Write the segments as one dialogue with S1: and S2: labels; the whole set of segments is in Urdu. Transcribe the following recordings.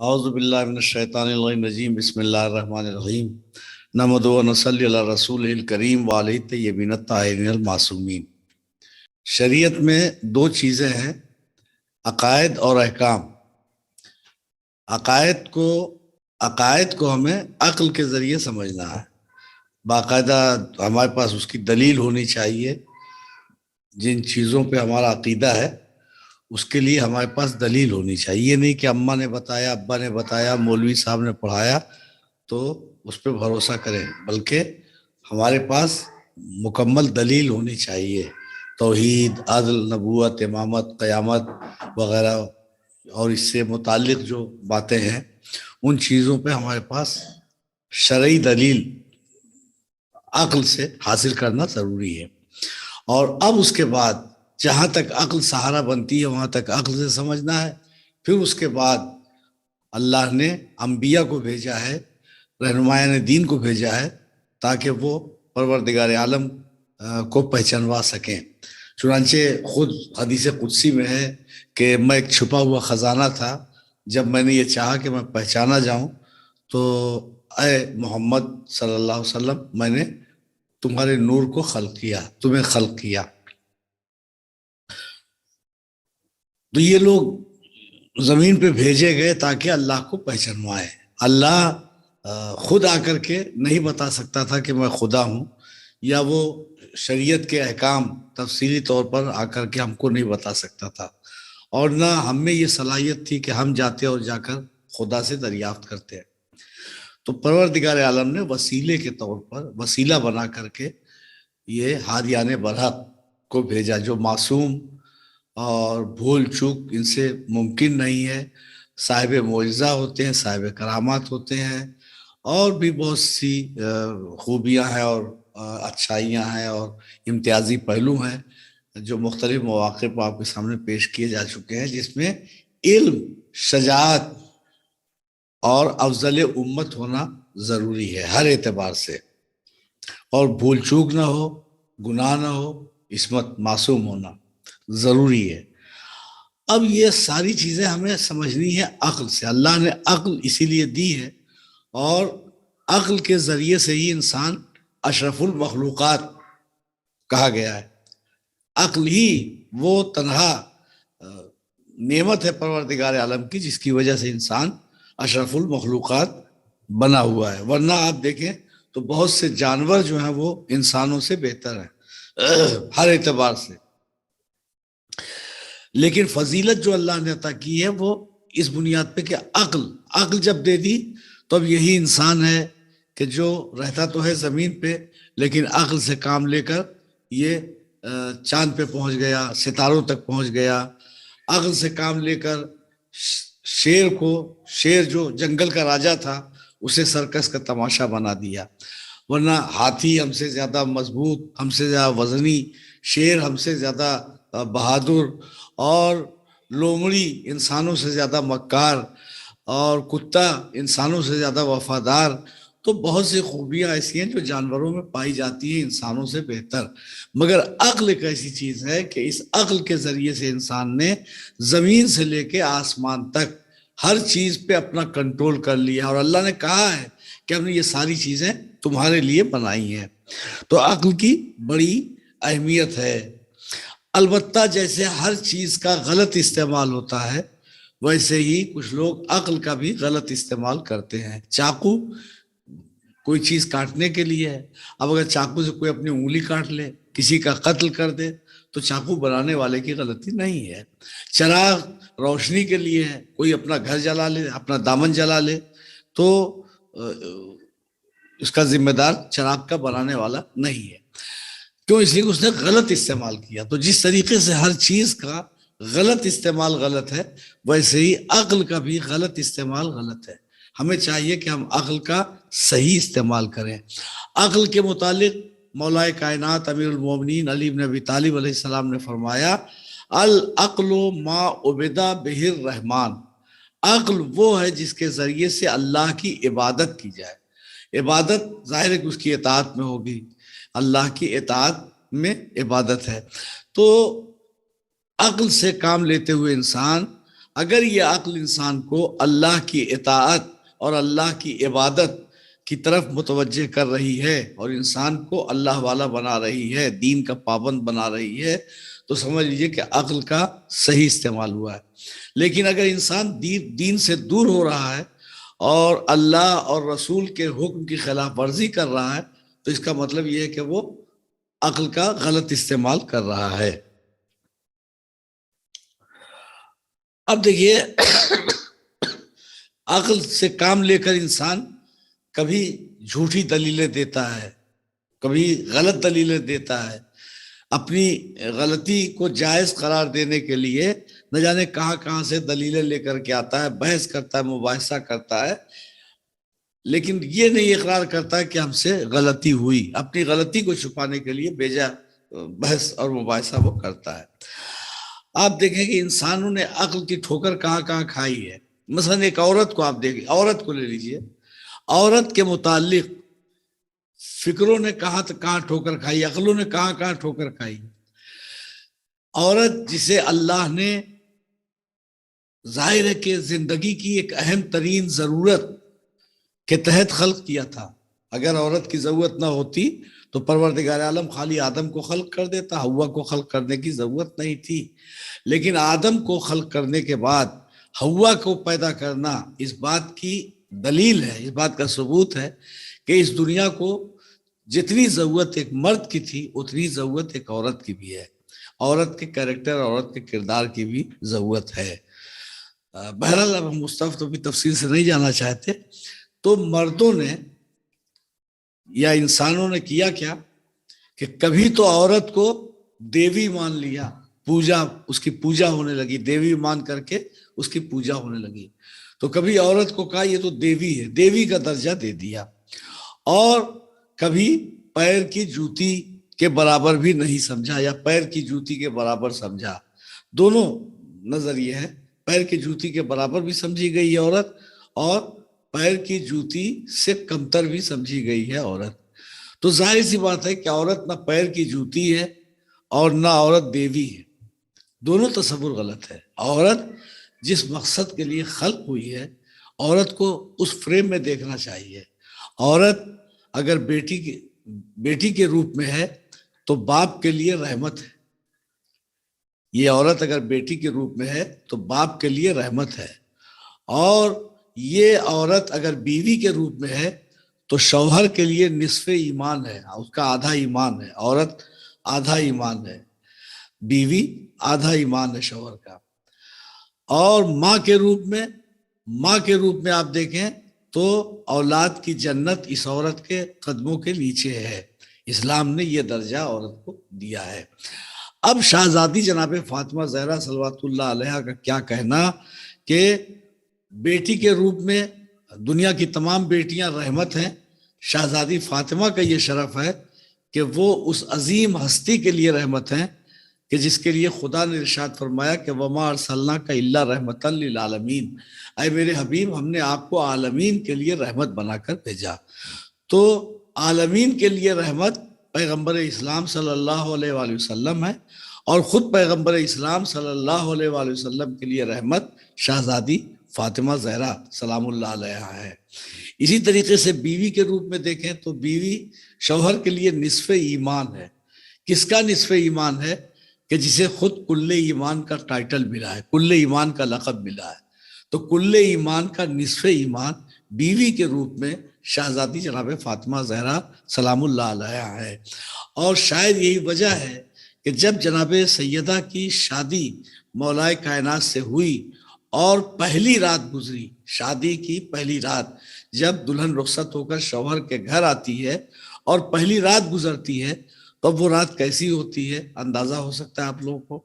S1: اعوذ باللہ من الشیطان الرجیم بسم اللہ الرحمن الرحیم نحمدہ و نصلی علی رسول الکریم وعلیہ الطیبین الطاہرین المعصومین۔ شریعت میں دو چیزیں ہیں، عقائد اور احکام۔ عقائد کو ہمیں عقل کے ذریعے سمجھنا ہے، باقاعدہ ہمارے پاس اس کی دلیل ہونی چاہیے۔ جن چیزوں پہ ہمارا عقیدہ ہے اس کے لیے ہمارے پاس دلیل ہونی چاہیے۔ یہ نہیں کہ اماں نے بتایا، ابا نے بتایا، مولوی صاحب نے پڑھایا تو اس پہ بھروسہ کریں، بلکہ ہمارے پاس مکمل دلیل ہونی چاہیے۔ توحید، عدل، نبوت، امامت، قیامت وغیرہ اور اس سے متعلق جو باتیں ہیں ان چیزوں پہ ہمارے پاس شرعی دلیل عقل سے حاصل کرنا ضروری ہے۔ اور اب اس کے بعد جہاں تک عقل سہارا بنتی ہے وہاں تک عقل سے سمجھنا ہے۔ پھر اس کے بعد اللہ نے انبیاء کو بھیجا ہے، رہنمایان دین کو بھیجا ہے تاکہ وہ پروردگار عالم کو پہچانوا سکیں۔ چنانچہ خود حدیث قدسی میں ہے کہ میں ایک چھپا ہوا خزانہ تھا، جب میں نے یہ چاہا کہ میں پہچانا جاؤں تو اے محمد صلی اللہ علیہ وسلم، میں نے تمہارے نور کو خلق کیا، تمہیں خلق کیا۔ تو یہ لوگ زمین پہ بھیجے گئے تاکہ اللہ کو پہچانوائے۔ اللہ خود آ کر کے نہیں بتا سکتا تھا کہ میں خدا ہوں، یا وہ شریعت کے احکام تفصیلی طور پر آ کر کے ہم کو نہیں بتا سکتا تھا، اور نہ ہم میں یہ صلاحیت تھی کہ ہم جاتے اور جا کر خدا سے دریافت کرتے ہیں۔ تو پروردگار عالم نے وسیلے کے طور پر، وسیلہ بنا کر کے یہ ہادیان برحق کو بھیجا، جو معصوم اور بھول چوک ان سے ممکن نہیں ہے، صاحب معجزہ ہوتے ہیں، صاحب کرامات ہوتے ہیں، اور بھی بہت سی خوبیاں ہیں اور اچھائیاں ہیں اور امتیازی پہلو ہیں جو مختلف مواقع پر آپ کے سامنے پیش کیے جا چکے ہیں، جس میں علم، شجاعت اور افضل امت ہونا ضروری ہے ہر اعتبار سے، اور بھول چوک نہ ہو، گناہ نہ ہو، عصمت، معصوم ہونا ضروری ہے۔ اب یہ ساری چیزیں ہمیں سمجھنی ہے عقل سے۔ اللہ نے عقل اسی لیے دی ہے، اور عقل کے ذریعے سے ہی انسان اشرف المخلوقات کہا گیا ہے۔ عقل ہی وہ تنہا نعمت ہے پروردگار عالم کی جس کی وجہ سے انسان اشرف المخلوقات بنا ہوا ہے، ورنہ آپ دیکھیں تو بہت سے جانور جو ہیں وہ انسانوں سے بہتر ہیں ہر اعتبار سے۔ لیکن فضیلت جو اللہ نے عطا کی ہے وہ اس بنیاد پہ کہ عقل جب دے دی تو اب یہی انسان ہے کہ جو رہتا تو ہے زمین پہ، لیکن عقل سے کام لے کر یہ چاند پہ پہنچ گیا، ستاروں تک پہنچ گیا۔ عقل سے کام لے کر شیر جو جنگل کا راجا تھا اسے سرکس کا تماشا بنا دیا، ورنہ ہاتھی ہم سے زیادہ مضبوط، ہم سے زیادہ وزنی، شیر ہم سے زیادہ بہادر، اور لومڑی انسانوں سے زیادہ مکار، اور کتا انسانوں سے زیادہ وفادار۔ تو بہت سی خوبیاں ایسی ہیں جو جانوروں میں پائی جاتی ہیں انسانوں سے بہتر، مگر عقل ایک ایسی چیز ہے کہ اس عقل کے ذریعے سے انسان نے زمین سے لے کے آسمان تک ہر چیز پہ اپنا کنٹرول کر لیا، اور اللہ نے کہا ہے کہ ہم نے یہ ساری چیزیں تمہارے لیے بنائی ہیں۔ تو عقل کی بڑی اہمیت ہے۔ البتہ جیسے ہر چیز کا غلط استعمال ہوتا ہے، ویسے ہی کچھ لوگ عقل کا بھی غلط استعمال کرتے ہیں۔ چاقو کوئی چیز کاٹنے کے لیے ہے، اب اگر چاقو سے کوئی اپنی انگلی کاٹ لے، کسی کا قتل کر دے، تو چاقو بنانے والے کی غلطی نہیں ہے۔ چراغ روشنی کے لیے ہے، کوئی اپنا گھر جلا لے، اپنا دامن جلا لے، تو اس کا ذمہ دار چراغ کا بنانے والا نہیں ہے۔ کیوں؟ اس لیے کہ اس نے غلط استعمال کیا۔ تو جس طریقے سے ہر چیز کا غلط استعمال غلط ہے، ویسے ہی عقل کا بھی غلط استعمال غلط ہے۔ ہمیں چاہیے کہ ہم عقل کا صحیح استعمال کریں۔ عقل کے متعلق مولا کائنات امیر المومنین علی بن ابی طالب علیہ السلام نے فرمایا، العقل ما عبدا بہ الرحمن، عقل وہ ہے جس کے ذریعے سے اللہ کی عبادت کی جائے۔ عبادت ظاہر ہے کہ اس کی اطاعت میں ہوگی، اللہ کی اطاعت میں عبادت ہے۔ تو عقل سے کام لیتے ہوئے انسان اگر یہ عقل انسان کو اللہ کی اطاعت اور اللہ کی عبادت کی طرف متوجہ کر رہی ہے اور انسان کو اللہ والا بنا رہی ہے، دین کا پابند بنا رہی ہے، تو سمجھ لیجئے کہ عقل کا صحیح استعمال ہوا ہے۔ لیکن اگر انسان دین سے دور ہو رہا ہے اور اللہ اور رسول کے حکم کی خلاف ورزی کر رہا ہے، تو اس کا مطلب یہ ہے کہ وہ عقل کا غلط استعمال کر رہا ہے۔ اب دیکھیے، عقل سے کام لے کر انسان کبھی جھوٹی دلیلیں دیتا ہے، کبھی غلط دلیلیں دیتا ہے، اپنی غلطی کو جائز قرار دینے کے لیے نہ جانے کہاں کہاں سے دلیلیں لے کر کے آتا ہے، بحث کرتا ہے، مباحثہ کرتا ہے، لیکن یہ نہیں اقرار کرتا کہ ہم سے غلطی ہوئی۔ اپنی غلطی کو چھپانے کے لیے بیجا بحث اور مباحثہ وہ کرتا ہے۔ آپ دیکھیں کہ انسانوں نے عقل کی ٹھوکر کہاں کہاں کھائی ہے۔ مثلا ایک عورت کو آپ دیکھیں، عورت کو لے لیجئے، عورت کے متعلق فکروں نے کہاں ٹھوکر کھائی، عقلوں نے کہاں ٹھوکر کھائی۔ عورت جسے اللہ نے ظاہر ہے کہ زندگی کی ایک اہم ترین ضرورت کے تحت خلق کیا تھا۔ اگر عورت کی ضرورت نہ ہوتی تو پروردگار عالم خالی آدم کو خلق کر دیتا، حوا کو خلق کرنے کی ضرورت نہیں تھی۔ لیکن آدم کو خلق کرنے کے بعد حوا کو پیدا کرنا اس بات کی دلیل ہے، اس بات کا ثبوت ہے کہ اس دنیا کو جتنی ضرورت ایک مرد کی تھی اتنی ضرورت ایک عورت کی بھی ہے، عورت کے کریکٹر، عورت کے کردار کی بھی ضرورت ہے۔ بہرحال اب ہم مستفید بھی تفصیل سے نہیں جانا چاہتے۔ تو مردوں نے یا انسانوں نے کیا کیا کہ کبھی تو عورت کو دیوی مان لیا، اس کی پوجا ہونے لگی، دیوی مان کر کے اس کی پوجا ہونے لگی۔ تو کبھی عورت کو کہا یہ تو دیوی ہے، دیوی کا درجہ دے دیا، اور کبھی پیر کی جوتی کے برابر بھی نہیں سمجھا یا پیر کی جوتی کے برابر سمجھا۔ دونوں نظریے ہیں، پیر کی جوتی کے برابر بھی سمجھی گئی ہے عورت، اور پیر کی جوتی سے کمتر بھی سمجھی گئی ہے عورت۔ تو ظاہر سی بات ہے کہ عورت نہ پیر کی جوتی ہے اور نہ عورت دیوی ہے، دونوں تصور غلط ہے۔ عورت جس مقصد کے لیے خلق ہوئی ہے، عورت کو اس فریم میں دیکھنا چاہیے۔ عورت اگر بیٹی کے روپ میں ہے تو باپ کے لیے رحمت ہے، یہ عورت اگر بیٹی کے روپ میں ہے تو باپ کے لیے رحمت ہے، اور یہ عورت اگر بیوی کے روپ میں ہے تو شوہر کے لیے نصف ایمان ہے، اس کا آدھا ایمان ہے، عورت آدھا ایمان ہے، بیوی آدھا ایمان ہے شوہر کا۔ اور ماں کے روپ میں آپ دیکھیں تو اولاد کی جنت اس عورت کے قدموں کے نیچے ہے، اسلام نے یہ درجہ عورت کو دیا ہے۔ اب شہزادی جناب فاطمہ زہرا صلوات اللہ علیہا کا کیا کہنا کہ بیٹی کے روپ میں دنیا کی تمام بیٹیاں رحمت ہیں، شہزادی فاطمہ کا یہ شرف ہے کہ وہ اس عظیم ہستی کے لیے رحمت ہیں کہ جس کے لیے خدا نے ارشاد فرمایا کہ وَمَا أَرْسَلْنَاكَ إِلَّا رَحْمَةً لِلْعَالَمِينَ، اے میرے حبیب ہم نے آپ کو عالمین کے لیے رحمت بنا کر بھیجا۔ تو عالمین کے لیے رحمت پیغمبر اسلام صلی اللہ علیہ وآلہ وسلم ہے، اور خود پیغمبر اسلام صلی اللہ علیہ وآلہ وسلم کے لیے رحمت شہزادی فاطمہ زہرا سلام اللہ علیہا ہے۔ اسی طریقے سے بیوی کے روپ میں دیکھیں تو بیوی شوہر کے لیے نصف ایمان ہے۔ کس کا نصف ایمان ہے؟ کہ جسے خود کل ایمان کا ٹائٹل ملا ہے، کل ایمان کا لقب ملا ہے۔ تو کل ایمان کا نصف ایمان بیوی کے روپ میں شہزادی جناب فاطمہ زہرا سلام اللہ علیہا ہے۔ اور شاید یہی وجہ ہے کہ جب جناب سیدہ کی شادی مولائے کائنات سے ہوئی اور پہلی رات گزری، شادی کی پہلی رات جب دلہن رخصت ہو کر شوہر کے گھر آتی ہے اور پہلی رات گزرتی ہے، تب وہ رات کیسی ہوتی ہے اندازہ ہو سکتا ہے آپ لوگوں کو۔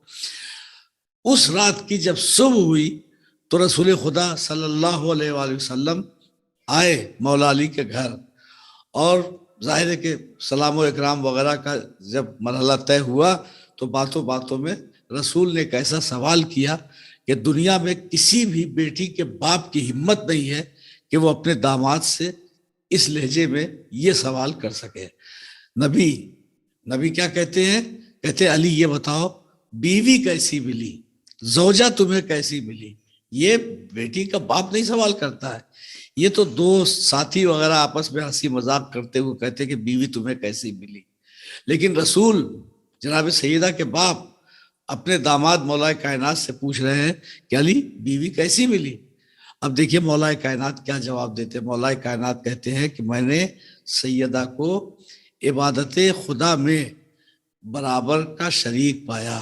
S1: اس رات کی جب صبح ہوئی تو رسول خدا صلی اللہ علیہ وآلہ وسلم آئے مولا علی کے گھر، اور ظاہر ہے کہ سلام و اکرام وغیرہ کا جب مرحلہ طے ہوا تو باتوں باتوں میں رسول نے ایک ایسا سوال کیا کہ دنیا میں کسی بھی بیٹی کے باپ کی ہمت نہیں ہے کہ وہ اپنے داماد سے اس لہجے میں یہ سوال کر سکے۔ نبی کیا کہتے ہیں؟ کہتے ہیں علی یہ بتاؤ بیوی کیسی ملی، زوجہ تمہیں کیسی ملی، یہ بیٹی کا باپ نہیں سوال کرتا ہے، یہ تو دوست ساتھی وغیرہ آپس میں ہنسی مذاق کرتے ہوئے کہتے ہیں کہ بیوی تمہیں کیسی ملی، لیکن رسول جناب سیدہ کے باپ اپنے داماد مولا کائنات سے پوچھ رہے ہیں کہ علی بیوی کیسی ملی؟ اب دیکھیے مولا کائنات کیا جواب دیتے ہیں۔ مولا کائنات کہتے ہیں کہ میں نے سیدہ کو عبادت خدا میں برابر کا شریک پایا،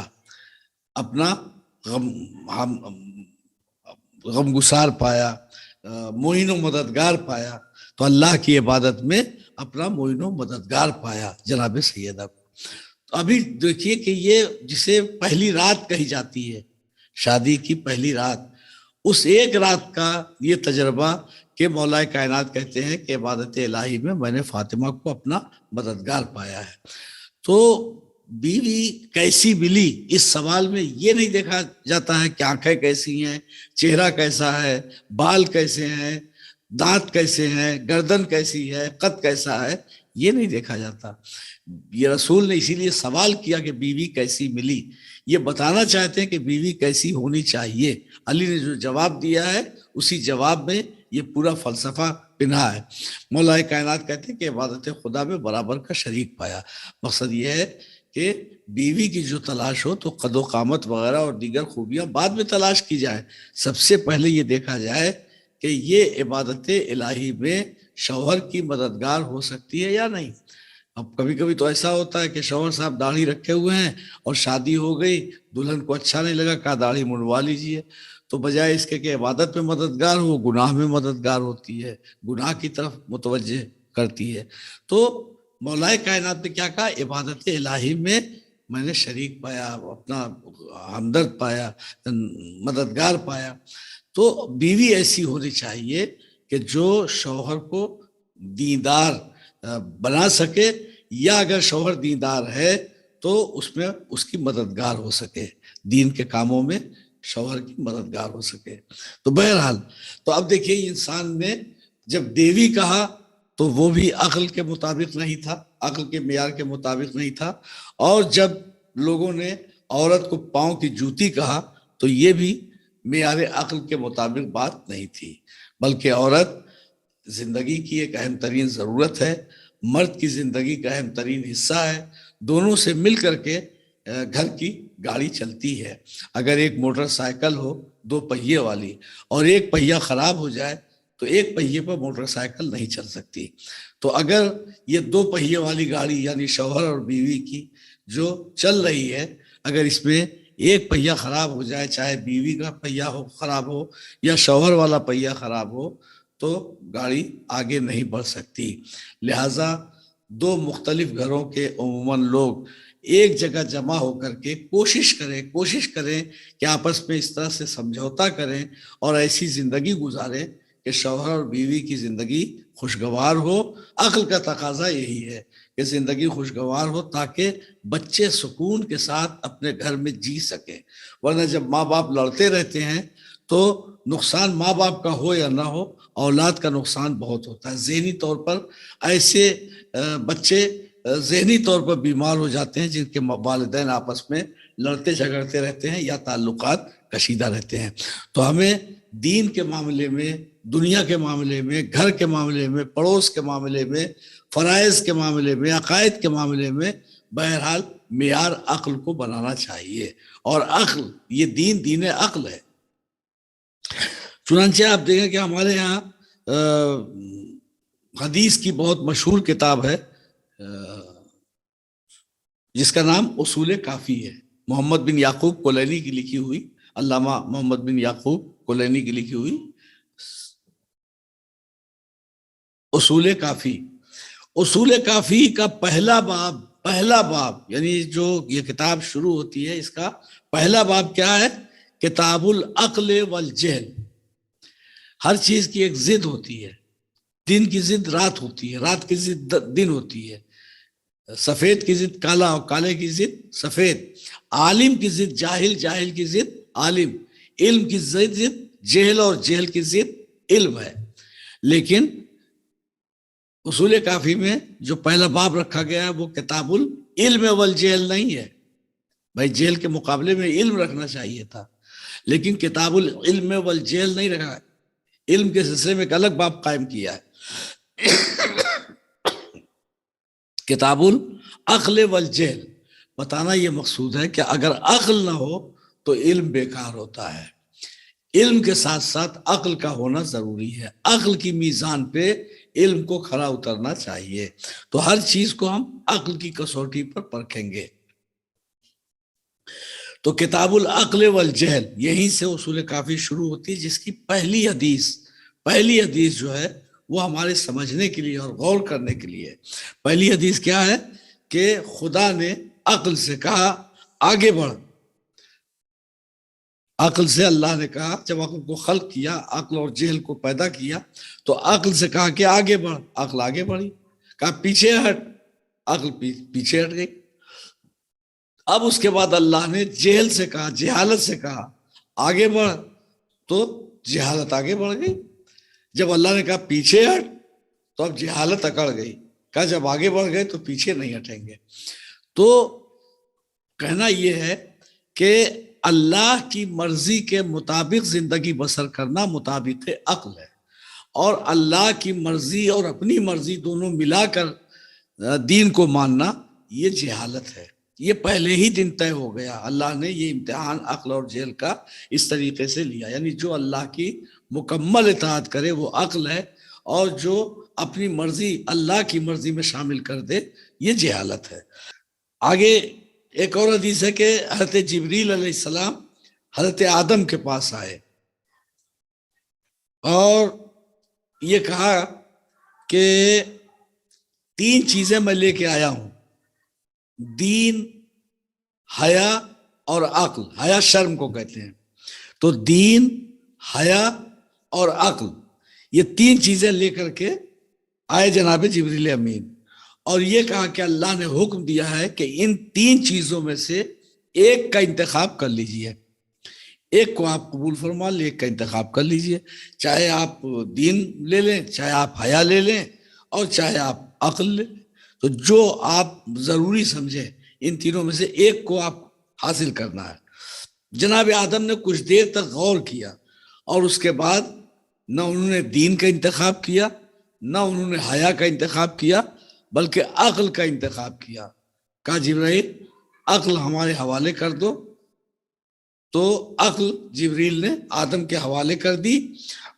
S1: اپنا غم گسار پایا، معین و مددگار پایا، تو اللہ کی عبادت میں اپنا معین و مددگار پایا جناب سیدہ کو۔ تو ابھی دیکھیے کہ یہ جسے پہلی رات کہی جاتی ہے، شادی کی پہلی رات، اس ایک رات کا یہ تجربہ کہ مولا کائنات کہتے ہیں کہ عبادت الہی میں نے فاطمہ کو اپنا مددگار پایا ہے۔ تو بیوی کیسی ملی، اس سوال میں یہ نہیں دیکھا جاتا ہے کہ آنکھیں کیسی ہیں، چہرہ کیسا ہے، بال کیسے ہیں، دانت کیسے ہیں، گردن کیسی ہے، قد کیسا ہے، یہ نہیں دیکھا جاتا۔ یہ رسول نے اسی لیے سوال کیا کہ بیوی کیسی ملی، یہ بتانا چاہتے ہیں کہ بیوی کیسی ہونی چاہیے۔ علی نے جو جواب دیا ہے اسی جواب میں یہ پورا فلسفہ پنہا ہے۔ مولا کائنات کہتے ہیں کہ عبادت خدا میں برابر کا شریک پایا، مقصد یہ ہے کہ بیوی کی جو تلاش ہو تو قد و قامت وغیرہ اور دیگر خوبیاں بعد میں تلاش کی جائے، سب سے پہلے یہ دیکھا جائے کہ یہ عبادت الہی میں شوہر کی مددگار ہو سکتی ہے یا نہیں۔ اب کبھی کبھی تو ایسا ہوتا ہے کہ شوہر صاحب داڑھی رکھے ہوئے ہیں اور شادی ہو گئی، دلہن کو اچھا نہیں لگا، کہا داڑھی منڈوا لیجئے، تو بجائے اس کے کہ عبادت میں مددگار ہو، گناہ میں مددگار ہوتی ہے، گناہ کی طرف متوجہ کرتی ہے۔ تو مولا کائنات نے کیا کہا؟ عبادت الہی میں نے شریک پایا، اپنا ہمدرد پایا، مددگار پایا۔ تو بیوی ایسی ہونی چاہیے کہ جو شوہر کو دیندار بنا سکے، یا اگر شوہر دیندار ہے تو اس میں اس کی مددگار ہو سکے، دین کے کاموں میں شوہر کی مددگار ہو سکے۔ تو بہرحال تو اب دیکھیے انسان نے جب دیوی کہا تو وہ بھی عقل کے مطابق نہیں تھا، عقل کے معیار کے مطابق نہیں تھا، اور جب لوگوں نے عورت کو پاؤں کی جوتی کہا تو یہ بھی معیار عقل کے مطابق بات نہیں تھی، بلکہ عورت زندگی کی ایک اہم ترین ضرورت ہے، مرد کی زندگی کا اہم ترین حصہ ہے، دونوں سے مل کر کے گھر کی گاڑی چلتی ہے۔ اگر ایک موٹر سائیکل ہو دو پہیے والی اور ایک پہیہ خراب ہو جائے تو ایک پہیے پر موٹر سائیکل نہیں چل سکتی۔ تو اگر یہ دو پہیے والی گاڑی یعنی شوہر اور بیوی کی جو چل رہی ہے، اگر اس میں ایک پہیہ خراب ہو جائے، چاہے بیوی کا پہیہ خراب ہو یا شوہر والا پہیہ خراب ہو، تو گاڑی آگے نہیں بڑھ سکتی۔ لہٰذا دو مختلف گھروں کے عموماً لوگ ایک جگہ جمع ہو کر کے کوشش کریں کہ آپس میں اس طرح سے سمجھوتا کریں اور ایسی زندگی گزاریں کہ شوہر اور بیوی کی زندگی خوشگوار ہو۔ عقل کا تقاضا یہی ہے کہ زندگی خوشگوار ہو تاکہ بچے سکون کے ساتھ اپنے گھر میں جی سکیں، ورنہ جب ماں باپ لڑتے رہتے ہیں تو نقصان ماں باپ کا ہو یا نہ ہو، اولاد کا نقصان بہت ہوتا ہے۔ ذہنی طور پر ایسے بچے ذہنی طور پر بیمار ہو جاتے ہیں جن کے والدین آپس میں لڑتے جھگڑتے رہتے ہیں یا تعلقات کشیدہ رہتے ہیں۔ تو ہمیں دین کے معاملے میں، دنیا کے معاملے میں، گھر کے معاملے میں، پڑوس کے معاملے میں، فرائض کے معاملے میں، عقائد کے معاملے میں بہرحال معیار عقل کو بنانا چاہیے، اور عقل یہ دین عقل ہے۔ چنانچہ آپ دیکھیں کہ ہمارے یہاں حدیث کی بہت مشہور کتاب ہے جس کا نام اصول کافی ہے، محمد بن یعقوب کلینی کی لکھی ہوئی، علامہ محمد بن یعقوب کلینی کی لکھی ہوئی اصول کافی۔ اصول کافی کا پہلا باب یعنی جو یہ کتاب شروع ہوتی ہے، اس کا پہلا باب کیا ہے؟ کتاب العقل والجہل۔ ہر چیز کی ایک ضد ہوتی ہے، دن کی ضد رات ہوتی ہے، رات کی ضد دن ہوتی ہے، سفید کی ضد کالا اور کالے کی ضد سفید، عالم کی ضد جاہل، جاہل کی ضد عالم، علم کی ضد جہل اور جہل کی ضد علم ہے۔ لیکن اصول کافی میں جو پہلا باب رکھا گیا ہے وہ کتاب العلم والجہل نہیں ہے، بھائی جہل کے مقابلے میں علم رکھنا چاہیے تھا، لیکن کتاب العلم والجہل نہیں رکھا ہے، علم کے سلسلے میں ایک الگ باب قائم کیا ہے، کتاب العقل والجہل، بتانا یہ مقصود ہے کہ اگر عقل نہ ہو تو علم بیکار ہوتا ہے، علم کے ساتھ ساتھ عقل کا ہونا ضروری ہے، عقل کی میزان پہ علم کو کھرا اترنا چاہیے، تو ہر چیز کو ہم عقل کی کسوٹی پر پرکھیں گے۔ تو کتاب العقل والجہل یہیں سے اصول کافی شروع ہوتی ہے، جس کی پہلی حدیث جو ہے وہ ہمارے سمجھنے کے لیے اور غور کرنے کے لیے، پہلی حدیث کیا ہے کہ خدا نے عقل سے کہا آگے بڑھ، عقل سے اللہ نے کہا، جب عقل کو خلق کیا، عقل اور جہل کو پیدا کیا، تو عقل سے کہا کہ آگے بڑھ، عقل آگے بڑھی، کہا پیچھے ہٹ، عقل پیچھے ہٹ گئی۔ اب اس کے بعد اللہ نے جہل سے کہا، جہالت سے کہا آگے بڑھ، تو جہالت آگے بڑھ گئی۔ جب اللہ نے کہا پیچھے ہٹ، تو اب جہالت اکڑ گئی، کہا جب آگے بڑھ گئے تو پیچھے نہیں ہٹیں گے۔ تو کہنا یہ ہے کہ اللہ کی مرضی کے مطابق زندگی بسر کرنا مطابق عقل ہے، اور اللہ کی مرضی اور اپنی مرضی دونوں ملا کر دین کو ماننا یہ جہالت ہے۔ یہ پہلے ہی دن طے ہو گیا، اللہ نے یہ امتحان عقل اور جہل کا اس طریقے سے لیا، یعنی جو اللہ کی مکمل اطاعت کرے وہ عقل ہے، اور جو اپنی مرضی اللہ کی مرضی میں شامل کر دے یہ جہالت ہے۔ آگے ایک اور حدیث ہے کہ حضرت جبریل علیہ السلام حضرت آدم کے پاس آئے اور یہ کہا کہ 3 چیزیں میں لے کے آیا ہوں، دین، حیا اور عقل، حیا شرم کو کہتے ہیں، تو دین، حیا اور عقل، یہ 3 چیزیں لے کر کے آئے جناب جبریل امین، اور یہ کہا کہ اللہ نے حکم دیا ہے کہ ان 3 چیزوں میں سے ایک کا انتخاب کر لیجئے، ایک کو آپ قبول فرما لیں، ایک کا انتخاب کر لیجئے، چاہے آپ دین لے لیں، چاہے آپ حیا لے لیں، اور چاہے آپ عقل لے لیں، تو جو آپ ضروری سمجھیں ان تینوں میں سے ایک کو آپ حاصل کرنا ہے۔ جناب آدم نے کچھ دیر تک غور کیا، اور اس کے بعد نہ انہوں نے دین کا انتخاب کیا، نہ انہوں نے حیا کا انتخاب کیا، بلکہ عقل کا انتخاب کیا۔ کہا جبرائیل عقل ہمارے حوالے کر دو، تو عقل جبریل نے آدم کے حوالے کر دی،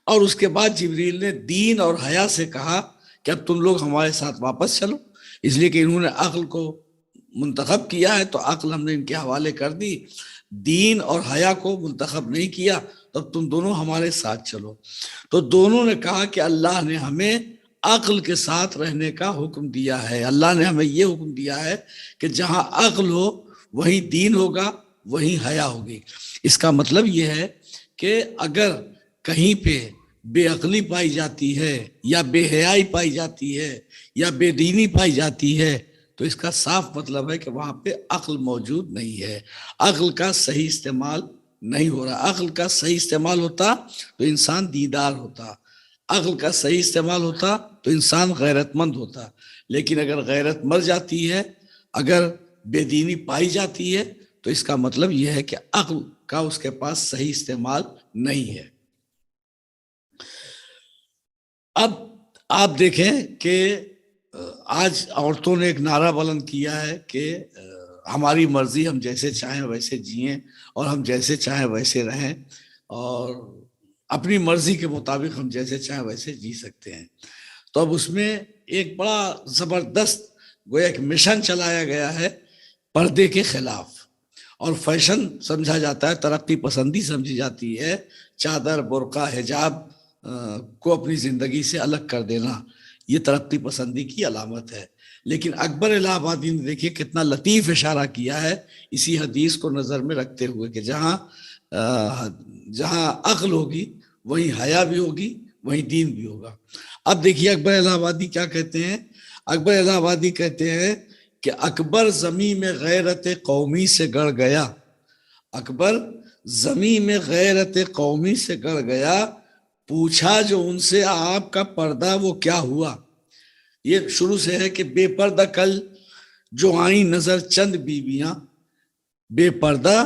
S1: اور اس کے بعد جبریل نے دین اور حیا سے کہا کہ اب تم لوگ ہمارے ساتھ واپس چلو، اس لیے کہ انہوں نے عقل کو منتخب کیا ہے تو عقل ہم نے ان کے حوالے کر دی، دین اور حیا کو منتخب نہیں کیا، تو اب تم دونوں ہمارے ساتھ چلو۔ تو دونوں نے کہا کہ اللہ نے ہمیں عقل کے ساتھ رہنے کا حکم دیا ہے، اللہ نے ہمیں یہ حکم دیا ہے کہ جہاں عقل ہو وہیں دین ہوگا، وہیں حیا ہوگی۔ اس کا مطلب یہ ہے کہ اگر کہیں پہ بے عقلی پائی جاتی ہے، یا بے حیائی پائی جاتی ہے، یا بے دینی پائی جاتی ہے، تو اس کا صاف مطلب ہے کہ وہاں پہ عقل موجود نہیں ہے، عقل کا صحیح استعمال نہیں ہو رہا۔ عقل کا صحیح استعمال ہوتا تو انسان دیندار ہوتا، عقل کا صحیح استعمال ہوتا تو انسان غیرت مند ہوتا، لیکن اگر غیرت مر جاتی ہے، اگر بے دینی پائی جاتی ہے، تو اس کا مطلب یہ ہے کہ عقل کا اس کے پاس صحیح استعمال نہیں ہے۔ اب آپ دیکھیں کہ آج عورتوں نے ایک نعرہ بلند کیا ہے کہ ہماری مرضی، ہم جیسے چاہیں ویسے جئیں، اور ہم جیسے چاہیں ویسے رہیں، اور اپنی مرضی کے مطابق ہم جیسے چاہیں ویسے جی سکتے ہیں۔ تو اب اس میں ایک بڑا زبردست گویا ایک مشن چلایا گیا ہے پردے کے خلاف، اور فیشن سمجھا جاتا ہے، ترقی پسندی سمجھی جاتی ہے، چادر، برقع، حجاب کو اپنی زندگی سے الگ کر دینا، یہ ترقی پسندی کی علامت ہے۔ لیکن اکبر الہ آبادی نے دیکھیے کتنا لطیف اشارہ کیا ہے اسی حدیث کو نظر میں رکھتے ہوئے کہ جہاں عقل ہوگی وہیں حیا بھی ہوگی، وہیں دین بھی ہوگا۔ اب دیکھیے اکبر الہ آبادی کیا کہتے ہیں۔ اکبر الہ آبادی کہتے ہیں کہ اکبر زمین میں غیرت قومی سے گڑ گیا، اکبر زمین میں غیرت قومی سے گڑ گیا، پوچھا جو ان سے آپ کا پردہ وہ کیا ہوا۔ یہ شروع سے ہے کہ بے پردہ کل جو آئیں نظر چند بیویاں، بے پردہ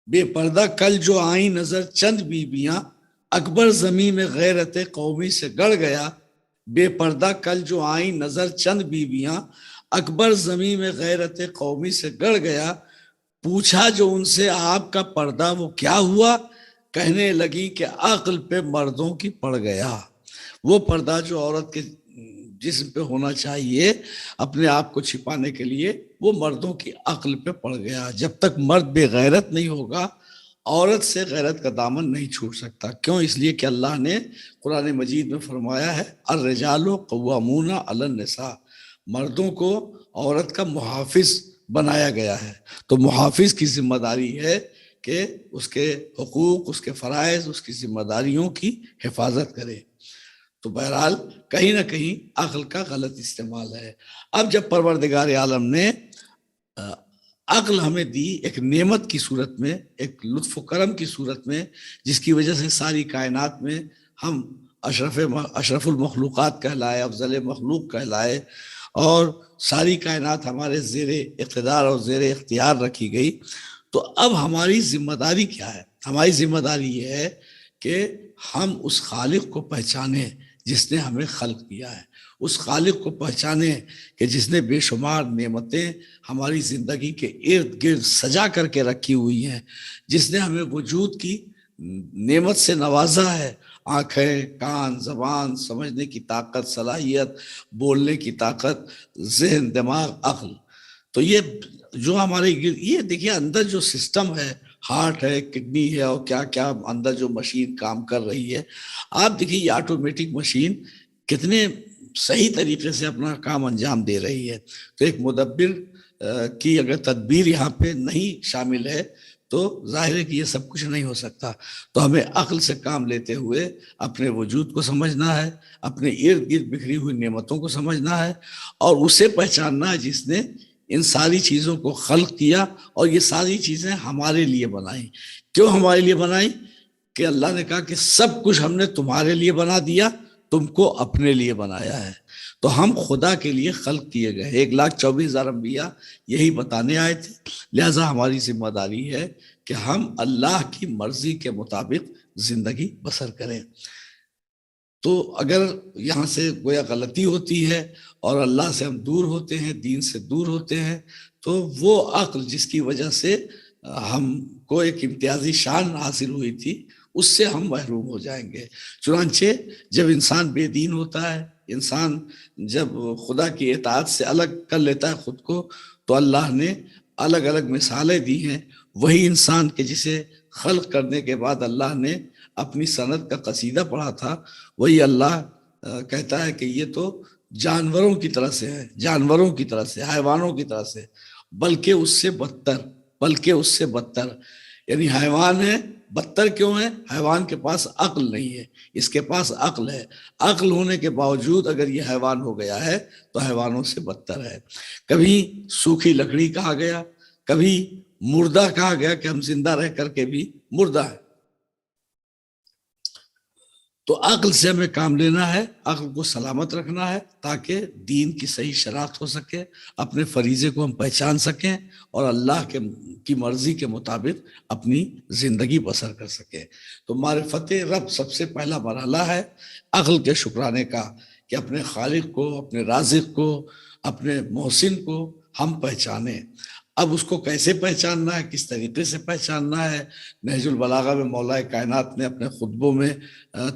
S1: بے پردہ کل جو آئی نظر چند بیویاں، اکبر زمیں میں غیرت قومی سے گڑ گیا. بے پردہ کل جو آئی نظر چند بیویاں، اکبر زمیں میں غیرت قومی سے گڑ گیا. پوچھا جو ان سے آپ کا پردہ وہ کیا ہوا، کہنے لگی کہ عقل پہ مردوں کی پڑ گیا. وہ پردہ جو عورت کے جسم پہ ہونا چاہیے اپنے آپ کو چھپانے کے لیے، وہ مردوں کی عقل پہ پڑ گیا. جب تک مرد بے غیرت نہیں ہوگا، عورت سے غیرت کا دامن نہیں چھوٹ سکتا. کیوں؟ اس لیے کہ اللہ نے قرآن مجید میں فرمایا ہے الرجال قوامون علی النساء، مردوں کو عورت کا محافظ بنایا گیا ہے. تو محافظ کی ذمہ داری ہے کہ اس کے حقوق، اس کے فرائض، اس کی ذمہ داریوں کی حفاظت کرے. تو بہرحال کہیں نہ کہیں عقل کا غلط استعمال ہے. اب جب پروردگار عالم نے عقل ہمیں دی ایک نعمت کی صورت میں، ایک لطف و کرم کی صورت میں، جس کی وجہ سے ساری کائنات میں ہم اشرف المخلوقات کہلائے، افضل مخلوق کہلائے، اور ساری کائنات ہمارے زیر اقتدار اور زیر اختیار رکھی گئی. تو اب ہماری ذمہ داری کیا ہے؟ ہماری ذمہ داری یہ ہے کہ ہم اس خالق کو پہچانیں جس نے ہمیں خلق کیا ہے، اس خالق کو پہچانیں کہ جس نے بے شمار نعمتیں ہماری زندگی کے ارد گرد سجا کر کے رکھی ہوئی ہیں، جس نے ہمیں وجود کی نعمت سے نوازا ہے. آنکھیں، کان، زبان، سمجھنے کی طاقت، صلاحیت، بولنے کی طاقت، ذہن، دماغ، عقل. تو یہ جو ہمارے یہ دیکھیے اندر جو سسٹم ہے، ہارٹ ہے، کڈنی ہے، اور کیا کیا اندر جو مشین کام کر رہی ہے. آپ دیکھیے یہ آٹومیٹک مشین کتنے صحیح طریقے سے اپنا کام انجام دے رہی ہے. تو ایک مدبر کی اگر تدبیر یہاں پہ نہیں شامل ہے تو ظاہر ہے کہ یہ سب کچھ نہیں ہو سکتا. تو ہمیں عقل سے کام لیتے ہوئے اپنے وجود کو سمجھنا ہے، اپنے ارد گرد بکھری ہوئی نعمتوں کو سمجھنا ہے، اور اسے پہچاننا ہے جس نے ان ساری چیزوں کو خلق کیا اور یہ ساری چیزیں ہمارے لیے بنائیں. کیوں ہمارے لیے بنائیں؟ کہ اللہ نے کہا کہ سب کچھ ہم نے تمہارے لیے بنا دیا، تم کو اپنے لیے بنایا ہے. تو ہم خدا کے لیے خلق کیے گئے. 1,24,000 انبیاء یہی بتانے آئے تھے. لہٰذا ہماری ذمہ داری ہے کہ ہم اللہ کی مرضی کے مطابق زندگی بسر کریں. تو اگر یہاں سے گویا غلطی ہوتی ہے اور اللہ سے ہم دور ہوتے ہیں، دین سے دور ہوتے ہیں، تو وہ عقل جس کی وجہ سے ہم کو ایک امتیازی شان حاصل ہوئی تھی، اس سے ہم محروم ہو جائیں گے. چنانچہ جب انسان بے دین ہوتا ہے، انسان جب خدا کی اطاعت سے الگ کر لیتا ہے خود کو، تو اللہ نے الگ الگ مثالیں دی ہیں. وہی انسان کے جسے خلق کرنے کے بعد اللہ نے اپنی سند کا قصیدہ پڑھا تھا، وہی اللہ کہتا ہے کہ یہ تو جانوروں کی طرح سے ہے، جانوروں کی طرح سے، حیوانوں کی طرح سے، بلکہ اس سے بدتر، بلکہ اس سے بدتر. یعنی حیوان ہے، بدتر کیوں ہے؟ حیوان کے پاس عقل نہیں ہے، اس کے پاس عقل ہے. عقل ہونے کے باوجود اگر یہ حیوان ہو گیا ہے تو حیوانوں سے بدتر ہے. کبھی سوکھی لکڑی کہا گیا، کبھی مردہ کہا گیا کہ ہم زندہ رہ کر کے بھی مردہ ہیں. تو عقل سے ہمیں کام لینا ہے، عقل کو سلامت رکھنا ہے تاکہ دین کی صحیح شناخت ہو سکے، اپنے فریضے کو ہم پہچان سکیں اور اللہ کی مرضی کے مطابق اپنی زندگی بسر کر سکیں. تو معرفت رب سب سے پہلا مرحلہ ہے عقل کے شکرانے کا، کہ اپنے خالق کو، اپنے رازق کو، اپنے محسن کو ہم پہچانیں. اب اس کو کیسے پہچاننا ہے، کس طریقے سے پہچاننا ہے؟ نہج البلاغہ میں مولا کائنات نے اپنے خطبوں میں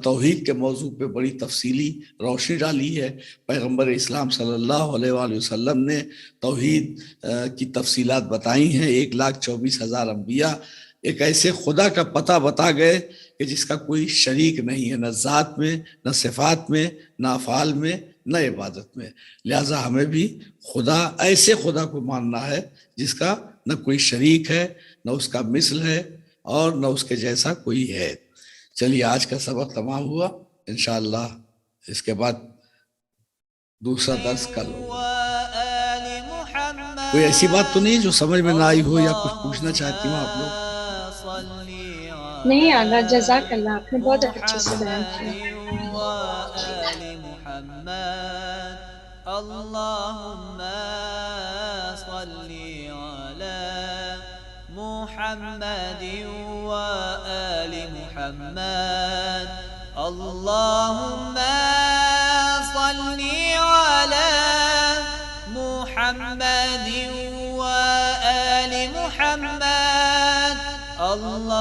S1: توحید کے موضوع پہ بڑی تفصیلی روشنی ڈالی ہے. پیغمبر اسلام صلی اللہ علیہ وآلہ وسلم نے توحید کی تفصیلات بتائی ہیں. 1,24,000 انبیاء ایک ایسے خدا کا پتہ بتا گئے کہ جس کا کوئی شریک نہیں ہے، نہ ذات میں، نہ صفات میں، نہ افعال میں، نہ عبادت میں. لہٰذا ہمیں بھی ایسے خدا کو ماننا ہے جس کا نہ کوئی شریک ہے، نہ اس کا مثل ہے، اور نہ اس کے جیسا کوئی ہے. چلیے آج کا سبق تمام ہوا. انشاءاللہ اس کے بعد دوسرا درس کل ہوگا. کوئی ایسی بات تو نہیں جو سمجھ میں نہ آئی ہو یا کچھ پوچھنا چاہتی ہوں آپ لوگ؟
S2: نہیں آگا، جزاک اللہ، آپ نے بہت اچھے سے بیان کیا.
S3: اللهم صل على محمد محمد وآل محمد اللهم صل على محمد وآل محمد الله